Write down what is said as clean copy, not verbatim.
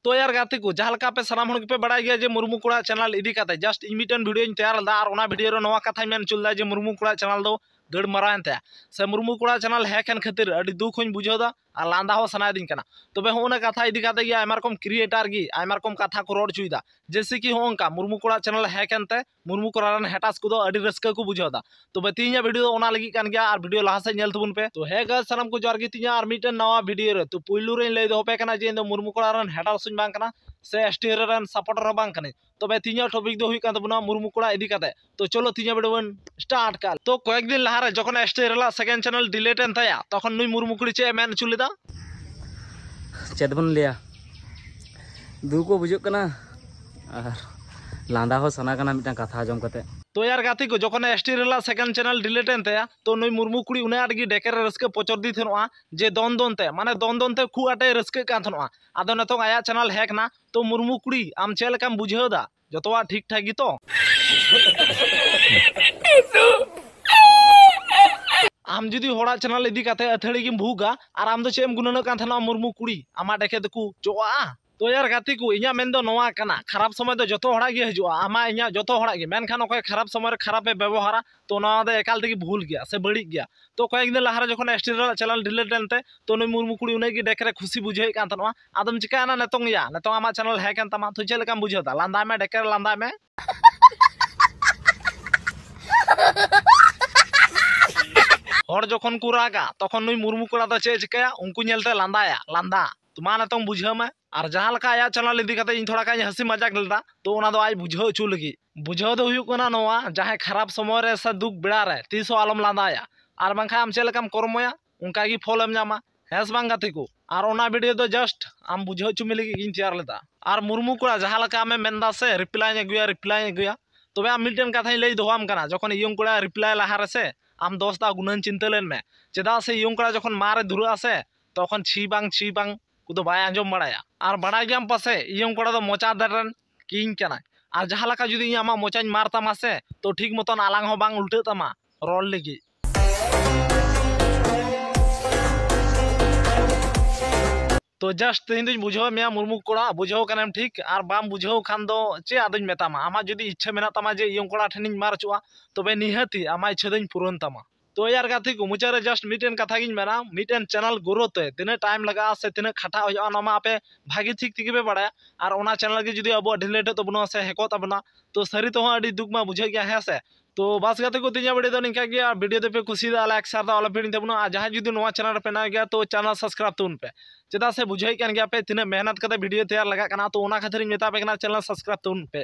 तो यार गाते को जहाँ लगा पे सानाम हर पे बड़ा गया जे मुर्मू कोड़ा चैनल इदी काते जस्ट इन मिटन वीडियो तैयार लदा और ओना वीडियो रे नवा कथा मेन चुलदा जे मुर्मू कोड़ा चैनल दो गड़ मरान ते से मुर्मू कोड़ा चैनल हैकन खातिर अडी दुख होኝ बुझोदा और लांदा हो सनादिन कना तबे होना कथा इदी काते गया आयमा रकम क्रिएटर गी आयमा रकम कथा को रोड चुइदा जैसे कि होंका मुर्मू कोड़ा चैनल हैकन ते मुर्मू कोड़ा रन हेटास को दो अडी रस्का को बुझोदा तबे तीना वीडियो ओना लगी कान गया और वीडियो लाहा से नेल तबुन पे तो हे गा सनम को जरगी तीना और मिटन नवा वीडियो रे तो पुइलु रे लई दो पे कना जे मुर्मू कोड़ा रन हेटास सुन बांग कना से एसटी रन सपोर्टर बांग कने तबे तीना टॉपिक दो हुई कान तबुना मुर्मू कोड़ा इदी काते तो चलो तीना वीडियो बन स्टार्ट कर तो कয়েক दिन लाहारे जखन एसटी ला सेकेंड चैनल डिलीट एन थाया तखन नुई मुर्मू कुड़ी चे मेन चुलिदा चेद बन लिया दु को बुझो कना और लांदा हो सना कना मिटा कथा जम कते तो यार गाती को जखन एसटी ला सेकेंड चैनल डिलीट एन थाया तो नुई मुर्मू कुड़ी उने आडगी डेकर रस्के पचर दी थनोआ जे दोन दोन ते माने दोन ते खु आटे रस्के कान थनोआ आदो नतो आया चैनल हैक ना तो मुर्मू कुड़ी आम चेल काम बुझेदा जतवा ठीक ठाक गी तो आम जुदी होड़ा चैनल इदी काते अथड़ी गिम भूगा और आम दो चेम गुननो कान थना मुर्मू कुड़ी आमा देखे दकु जोआ तो यार गाती को इኛ मेन दो नोआ कना खराब समय दो जतो होड़ा गे हजुआ आमा इኛ जतो होड़ा गे मेन खान ओके खराब समय खराब व्यवहार तो नोआ दो एकाल तकी भूल गया से बड़ी गया तो कয়েক दिन लाहारे जखन एसटी चैनल डिलीट एनते तो नुई मुर्मू कुड़ी उने गी डेकरे खुशी बुझे कान थनोआ आदम चिका ना नतोंग या नतोंग आमा चैनल है कान तमा तो चेल काम बुझोदा लांदा में डेकर लांदा में हर जखन को रागा तखन नुई मुर्मू कोड़ा दा चे चिकाया उनको नेलते लांदाया लांदा तुमा नतोंग बुझे में और जहाँ लका आया चैनल इदी काते इन थोड़ा का हंसी मजाक लेदा तो ओना दो आज बुझो चु लगी बुझो दो हुयु कना नोआ जहाँ खराब समय रे से दुख बेड़ा रे तीसो आलम लांदाया और बांखा आम चेलकाम कर्मया उनका गी फल एम जामा हेस बांग गाती को और ओना वीडियो दो जस्ट आम बुझो चु मिली गिन तैयार लेदा और मुर्मू कोड़ा जहाँ लका में मेनदा से रिप्लाई अगुया तबे आम मिटन कथा लई दोहाम कना जखन इयं कोड़ा रिप्लाई लाहारे से आम दोस्ता गुनन चिंता लेन में चेदा से इयं कोड़ा जखन मारे धुरा से तखन छी बांग कुदो बाय आंजम बड़ाया और बड़ा गयाम पासे इयं कोड़ा दो मोचा दरन किंग कना और जहाँ लका जुदी आमा मोचाñ मार तमा से तो ठीक मतन आलांग हो बांग उल्टे तमा रोल लगी तो जस्ट तीन बुझो मे मुर्मू कोड़ा बुझो कनेम ठीक और बाम बुझो खान दो चे आदुñ मेतामा आमा जुदी इच्छा मेना तमा जे इयं कोड़ा ठेनिñ मार चुआ तबे निहाती आमा इच्छा दኝ पूरण तमा तो यार गाती को मुचा रे जस्ट मिटन कथा गिन मेना मिटन चैनल ग्रोथ है तिने टाइम लगा से तिने खटा हो नमा आपे भागी ठीक ठीक पे बड़ा और ओना चैनल के जुदी अब डिलीट तो बनो से हेको तबना तो सरी तो अडी दुख मा बुझे गया है से तो बस गाते को तिना वीडियो तो निका गया वीडियो दे पे खुशी दा लाइक शेयर दा ऑल फिर तबनो आ जहां जुदी नवा चैनल पे ना गया तो चैनल सब्सक्राइब तो उन पे चेदा से बुझे कान गया पे तिने मेहनत कते वीडियो तैयार लगा कना तो ओना खातिर मेता पे कना चैनल सब्सक्राइब तो उन पे।